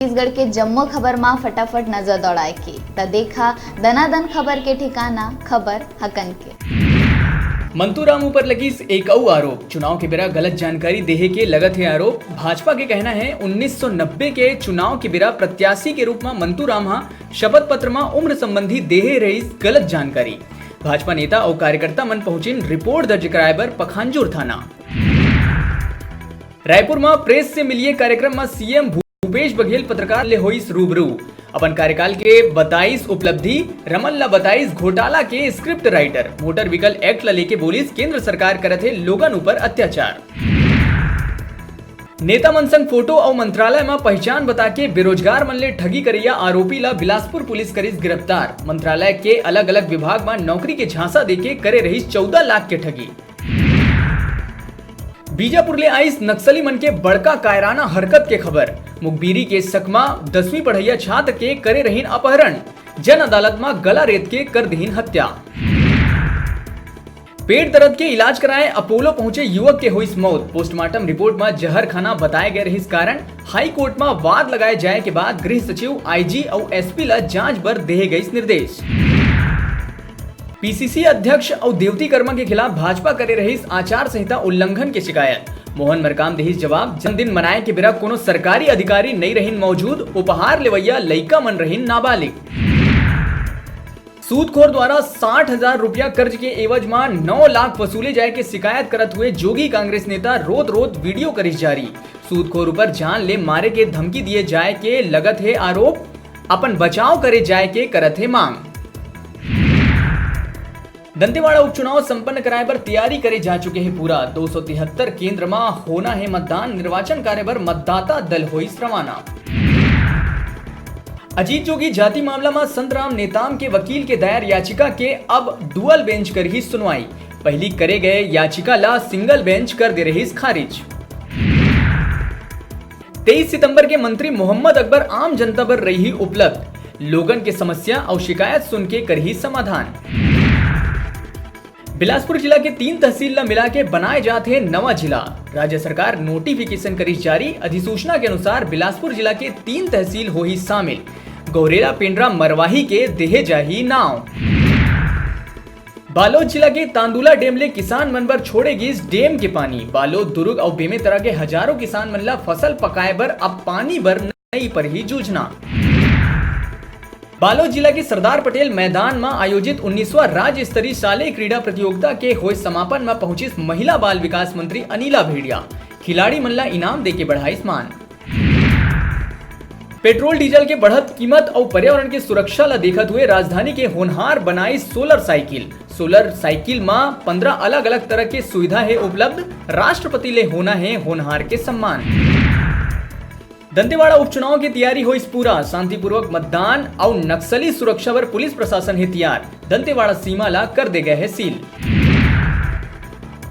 छत्तीसगढ़ के जम्मू खबर में फटाफट नजर दौड़ाए की त देखा दनादन खबर के ठिकाना खबर हकन के। मंतूराम ऊपर लगी एक और आरोप। चुनाव के बेरा गलत जानकारी देहे के लगत है आरोप। भाजपा के कहना है 1990 के चुनाव के बेरा प्रत्याशी के रूप में मंतूराम शपथ पत्र में उम्र संबंधी देहे रही गलत जानकारी। भाजपा नेता और कार्यकर्ता मन पहुंचिन रिपोर्ट दर्ज कराए बर पखांजूर थाना। रायपुर में प्रेस से मिलिए कार्यक्रम में सीएम भूपेश बघेल पत्रकार ले होइस रूबरू। अपन कार्यकाल के 22 उपलब्धि रमन ला 22 घोटाला के script writer. Motor vehicle act ला लेके बोलिस केंद्र सरकार करत है लोगन ऊपर अत्याचार। नेता मन संग फोटो और मंत्रालय में पहचान बता के बेरोजगार मन ले ठगी करिया आरोपी ला बिलासपुर पुलिस करिस गिरफ्तार। मंत्रालय के अलग अलग विभाग में नौकरी के झांसा देके करे रही 14 लाख के ठगी। बीजापुर ले आइस नक्सली मन के बड़का कायराना हरकत के खबर। मुखबिरी के सकमा 10वीं पढ़ैया छात्र के करे रहीन अपहरण। जन अदालत में गला रेत के कर दहीन हत्या। पेट दर्द के इलाज कराए अपोलो पहुंचे युवक के हुई मौत। पोस्टमार्टम रिपोर्ट में जहर खाना बताए गए रही कारण हाई कोर्ट में वाद लगाए जाए के बाद गृह सचिव आईजी और एसपी ला जांच बर देहे गई निर्देश। पीसीसी अध्यक्ष और देवती कर्मा के खिलाफ भाजपा करे रही आचार संहिता उल्लंघन की शिकायत। मोहन मरकाम देहिस जवाब। जन्मदिन मनाए के बेरा कोनो सरकारी अधिकारी नहीं रहीन मौजूद। उपहार लेवैया लइका मन रहीन नाबालिग। सूदखोर द्वारा 60,000 रुपया कर्ज के एवज में 9 लाख वसूले जाए के शिकायत करत हुए जोगी कांग्रेस नेता रोत रोत वीडियो करिस जारी। सूदखोर ऊपर जान ले मारे के धमकी दिए जाए के लगत है आरोप। अपन बचाव करे जाए के करत है मांग। दंतेवाड़ा उपचुनाव संपन्न कराए पर तैयारी करे जा चुके हैं पूरा। 273 केंद्र में होना है मतदान। निर्वाचन कार्य पर मतदाता दल होई रवाना। अजीत जोगी जाति मामला में संतराम नेताम के वकील के दायर याचिका के अब डुअल बेंच कर ही सुनवाई। पहली करे गए याचिका ला सिंगल बेंच कर दे रही खारिज। 23 सितंबर के मंत्री मोहम्मद अकबर आम जनता पर रही उपलब्ध। लोगन के समस्या और शिकायत सुन के कर ही समाधान। बिलासपुर जिला के 3 तहसील ला मिला के बनाए जाते हैं नवा जिला। राज्य सरकार नोटिफिकेशन करी जारी। अधिसूचना के अनुसार बिलासपुर जिला के 3 तहसील हो ही शामिल। गौरेला पेंड्रा मरवाही के देहे जाही नाव। बालोद जिला के तांदुला डैम ले किसान मन पर छोड़ेगी इस डैम के पानी। बालोद दुर्ग और बेमेतरा के हजारों किसान मन ला फसल पकाए बर अब पानी बर नहीं पर ही जूझना। बालोद जिला के सरदार पटेल मैदान में आयोजित 19वां राज्य स्तरीय शालेय क्रीड़ा प्रतियोगिता के हुए समापन में पहुंची महिला बाल विकास मंत्री अनिला भेड़िया। खिलाड़ी मन ला इनाम देके बढ़ाई मान। पेट्रोल डीजल के बढ़त कीमत और पर्यावरण की सुरक्षा ला देखते हुए राजधानी के होनहार बनाई सोलर साइकिल में 15 अलग अलग तरह के सुविधा है उपलब्ध। राष्ट्रपति ले होना है होनहार के सम्मान। दंतेवाड़ा उपचुनाव की तैयारी हुई पूरा। शांतिपूर्वक मतदान और नक्सली सुरक्षा पर पुलिस प्रशासन है तैयार। दंतेवाड़ा सीमा ला कर दे गए है सील।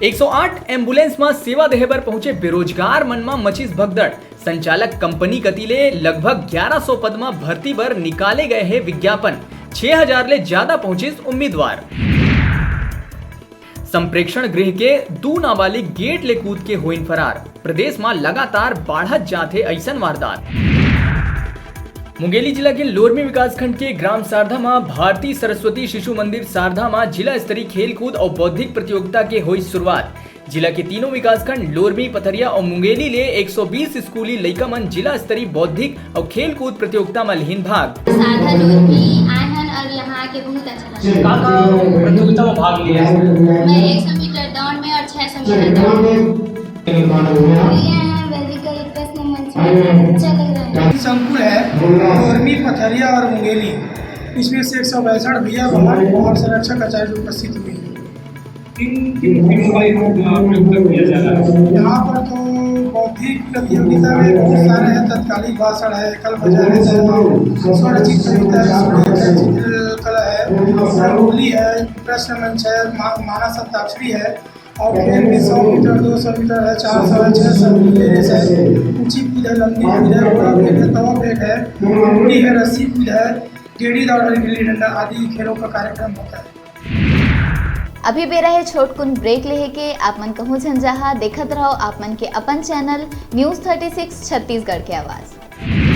108 एम्बुलेंस में सेवा देहे पर पहुंचे बेरोजगार मन में मचीस भगदड़। संचालक कंपनी कतीले लगभग 1100 पद में भर्ती पर निकाले गए हैं विज्ञापन। 6000 ले ज्यादा पहुंचिस उम्मीदवार। संप्रेक्षण गृह के 2 नाबालिग गेट ले कूद के हुई फरार। प्रदेश में लगातार बढ़त जाते ऐसन वारदात। मुंगेली जिला के लोरमी विकासखंड के ग्राम सारधा में भारतीय सरस्वती शिशु मंदिर सारधा में जिला स्तरीय खेलकूद और बौद्धिक प्रतियोगिता के हुई शुरुआत। जिला के तीनों विकासखंड लोरमी, पथरिया और मुंगेली ले 120 स्कूली लइका मन जिला स्तरीय बौद्धिक और खेलकूद प्रतियोगिता में लिहिन भाग। सारधा लोरमी आए हैं और यहाँ के बहुत अच्छा लगा। प्रतियोगिता में भाग लिया है? मैं 100 मीटर दौड़ में और 600 मीटर दौड़ में। संकुल है लोरमी, पथरिया और मुंगेली। इसमें से 162 भैया बहन और संरक्षक आचार्य उपस्थित हुए। यहाँ पर तो बौद्धिक प्रतियोगिता में बहुत सारे हैं। तत्कालिक भाषण है, कल बजाय है, स्वरचित कविता है, चित्रकला है, रंगोली है, प्रश्न मंच है, मानस अंताक्षरी है और खेल में 100 मीटर, 200 मीटर है, 400 है, 600 रेस है, ऊंची कूद है, लंबी कूद है, घोड़ा फेंक है, तवा फेंक है, मुड़ी है, रस्सी कूद है, गेड़ी दौड़, गिल्ली डंडा आदि खेलों का कार्यक्रम होता है। अभी बेरा है छोटकुन ब्रेक लेहे के। आप मन कहूँ झंझाहा देखत रहो आप मन के अपन चैनल न्यूज़ 36 छत्तीसगढ़ के आवाज।